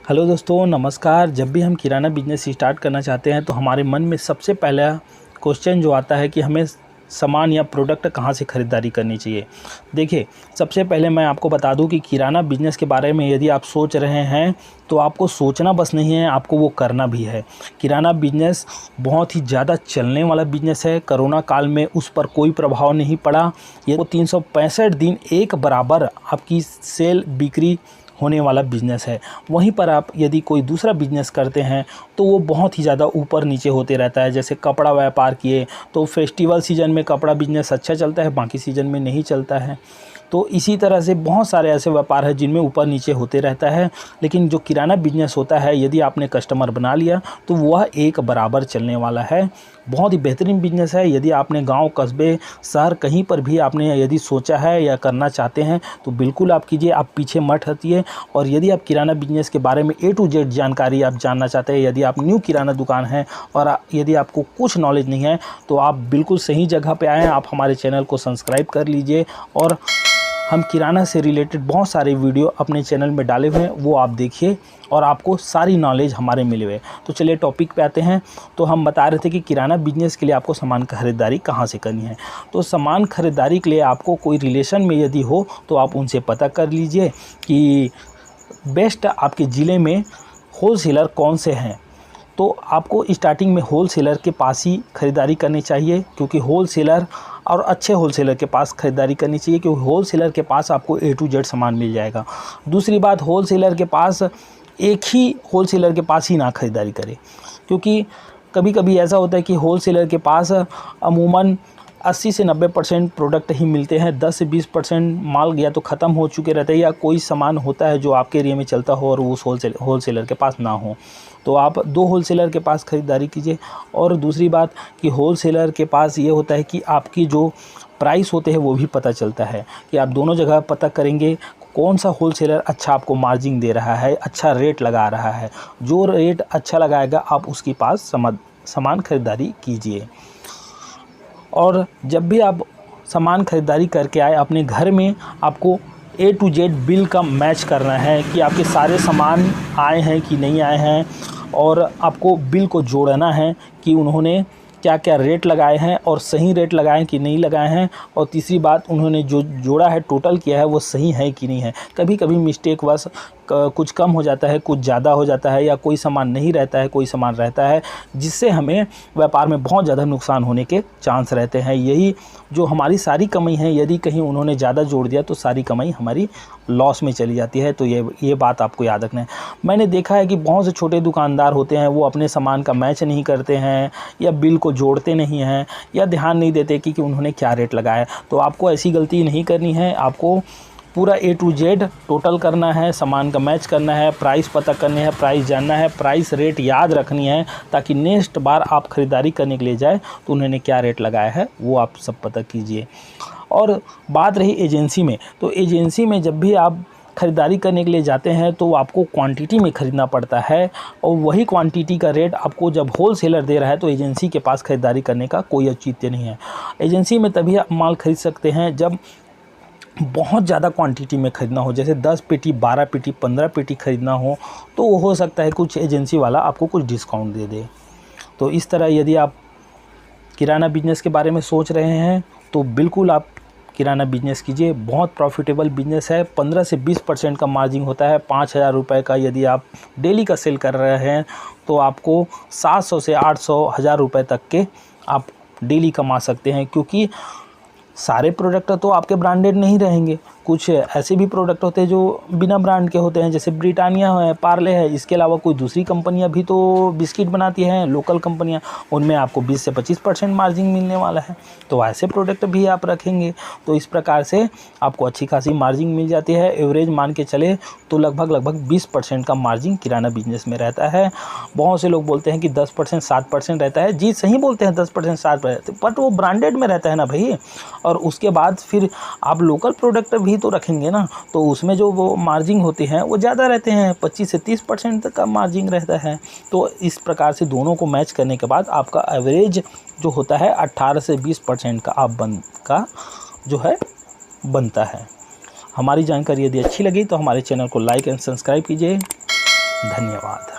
Hello दोस्तों, नमस्कार। जब भी हम किराना बिजनेस स्टार्ट करना चाहते हैं तो हमारे मन में सबसे पहला क्वेश्चन जो आता है कि हमें सामान या प्रोडक्ट कहाँ से ख़रीदारी करनी चाहिए। देखिए, सबसे पहले मैं आपको बता दूं कि किराना बिजनेस के बारे में यदि आप सोच रहे हैं तो आपको सोचना बस नहीं है, आपको वो करना भी है। किराना बिजनेस बहुत ही ज़्यादा चलने वाला बिजनेस है। कोरोना काल में उस पर कोई प्रभाव नहीं पड़ा। ये 365 दिन एक बराबर आपकी सेल बिक्री होने वाला बिज़नेस है। वहीं पर आप यदि कोई दूसरा बिज़नेस करते हैं तो वो बहुत ही ज़्यादा ऊपर नीचे होते रहता है। जैसे कपड़ा व्यापार किए तो फेस्टिवल सीज़न में कपड़ा बिज़नेस अच्छा चलता है, बाकी सीज़न में नहीं चलता है। तो इसी तरह से बहुत सारे ऐसे व्यापार हैं जिनमें ऊपर नीचे होते रहता है। लेकिन जो किराना बिजनेस होता है, यदि आपने कस्टमर बना लिया तो वह एक बराबर चलने वाला है। बहुत ही बेहतरीन बिजनेस है। यदि आपने गांव, कस्बे, शहर कहीं पर भी आपने यदि सोचा है या करना चाहते हैं तो बिल्कुल आप कीजिए, आप पीछे मत हटिए। और यदि आप किराना बिजनेस के बारे में A to Z जानकारी आप जानना चाहते हैं, यदि आप न्यू किराना दुकान है और यदि आपको कुछ नॉलेज नहीं है तो आप बिल्कुल सही जगह पे आएँ। आप हमारे चैनल को सब्सक्राइब कर लीजिए और हम किराना से रिलेटेड बहुत सारे वीडियो अपने चैनल में डाले हुए हैं, वो आप देखिए और आपको सारी नॉलेज हमारे मिले हुए। तो चलिए टॉपिक पे आते हैं। तो हम बता रहे थे कि किराना बिजनेस के लिए आपको सामान खरीदारी कहाँ से करनी है। तो सामान खरीदारी के लिए आपको कोई रिलेशन में यदि हो तो आप उनसे पता कर लीजिए कि बेस्ट आपके ज़िले में होलसेलर कौन से हैं। तो आपको स्टार्टिंग में होलसेलर के पास ही ख़रीदारी करनी चाहिए, क्योंकि होलसेलर और अच्छे होलसेलर के पास ख़रीदारी करनी चाहिए, क्योंकि होलसेलर के पास आपको A to Z सामान मिल जाएगा। दूसरी बात, होलसेलर के पास एक ही होलसेलर के पास ही ना ख़रीदारी करें, क्योंकि कभी कभी ऐसा होता है कि होलसेलर के पास अमूमन 80 से 90% प्रोडक्ट ही मिलते हैं। 10 से 20% माल या तो ख़त्म हो चुके रहते हैं या कोई सामान होता है जो आपके एरिया में चलता हो और उस होलसेलर के पास ना हो। तो आप 2 होलसेलर के पास ख़रीदारी कीजिए। और दूसरी बात कि होलसेलर के पास ये होता है कि आपकी जो प्राइस होते हैं वो भी पता चलता है, कि आप दोनों जगह पता करेंगे कौन सा होलसेलर अच्छा आपको मार्जिन दे रहा है, अच्छा रेट लगा रहा है। जो रेट अच्छा लगाएगा आप उसके पास सामान खरीदारी कीजिए। और जब भी आप सामान खरीदारी करके आए अपने घर में, आपको A to Z बिल का मैच करना है कि आपके सारे सामान आए हैं कि नहीं आए हैं, और आपको बिल को जोड़ना है कि उन्होंने क्या क्या रेट लगाए हैं और सही रेट लगाए हैं कि नहीं लगाए हैं। और तीसरी बात, उन्होंने जो जोड़ा है, टोटल किया है, वो सही है कि नहीं है। कभी कभी मिस्टेक वश कुछ कम हो जाता है, कुछ ज़्यादा हो जाता है, या कोई सामान नहीं रहता है, कोई सामान रहता है, जिससे हमें व्यापार में बहुत ज़्यादा नुकसान होने के चांस रहते हैं। यही जो हमारी सारी कमाई है, यदि कहीं उन्होंने ज़्यादा जोड़ दिया तो सारी कमाई हमारी लॉस में चली जाती है। तो ये बात आपको याद रखना है। मैंने देखा है कि बहुत से छोटे दुकानदार होते हैं, वो अपने सामान का मैच नहीं करते हैं या बिल को जोड़ते नहीं हैं या ध्यान नहीं देते कि उन्होंने क्या रेट लगाया है। तो आपको ऐसी गलती नहीं करनी है। आपको पूरा A to Z टोटल करना है, सामान का मैच करना है, प्राइस पता करनी है, प्राइस जानना है, प्राइस रेट याद रखनी है, ताकि नेक्स्ट बार आप ख़रीदारी करने के लिए जाए तो उन्होंने क्या रेट लगाया है वो आप सब पता कीजिए। और बात रही एजेंसी में, तो एजेंसी में जब भी आप ख़रीदारी करने के लिए जाते हैं तो आपको क्वांटिटी में ख़रीदना पड़ता है, और वही क्वांटिटी का रेट आपको जब होलसेलर दे रहा है तो एजेंसी के पास ख़रीदारी करने का कोई औचित्य नहीं है। एजेंसी में तभी आप माल ख़रीद सकते हैं जब बहुत ज़्यादा क्वांटिटी में ख़रीदना हो, जैसे 10 पेटी, 12 पेटी, 15 पेटी ख़रीदना हो, तो हो सकता है कुछ एजेंसी वाला आपको कुछ डिस्काउंट दे दे। तो इस तरह यदि आप किराना बिजनेस के बारे में सोच रहे हैं तो बिल्कुल आप किराना बिजनेस कीजिए। बहुत प्रॉफिटेबल बिजनेस है। 15 से 20% का मार्जिन होता है। 5,000 रुपये का यदि आप डेली का सेल कर रहे हैं तो आपको 700 से 800, 1,000 रुपये तक के आप डेली कमा सकते हैं, क्योंकि सारे प्रोडक्ट तो आपके ब्रांडेड नहीं रहेंगे। कुछ ऐसे भी प्रोडक्ट होते हैं जो बिना ब्रांड के होते हैं, जैसे ब्रिटानिया है, पार्ले है, इसके अलावा कोई दूसरी कंपनियां भी तो बिस्किट बनाती हैं, लोकल कंपनियां, उनमें आपको 20 से 25% मार्जिन मिलने वाला है। तो ऐसे प्रोडक्ट भी आप रखेंगे तो इस प्रकार से आपको अच्छी खासी मार्जिन मिल जाती है। एवरेज मान के चले तो लगभग 20% का मार्जिन किराना बिजनेस में रहता है। बहुत से लोग बोलते हैं कि 10%, 7% रहता है। जी सही बोलते हैं, 10%, 7%, बट वो ब्रांडेड में रहता है ना भाई। और उसके बाद फिर आप लोकल प्रोडक्ट भी तो रखेंगे ना, तो उसमें जो वो मार्जिन होते हैं वो ज़्यादा रहते हैं, 25 से 30% तक का मार्जिन रहता है। तो इस प्रकार से दोनों को मैच करने के बाद आपका एवरेज जो होता है 18 से 20% का जो है बनता है। हमारी जानकारी यदि अच्छी लगी तो हमारे चैनल को लाइक एंड सब्सक्राइब कीजिए। धन्यवाद।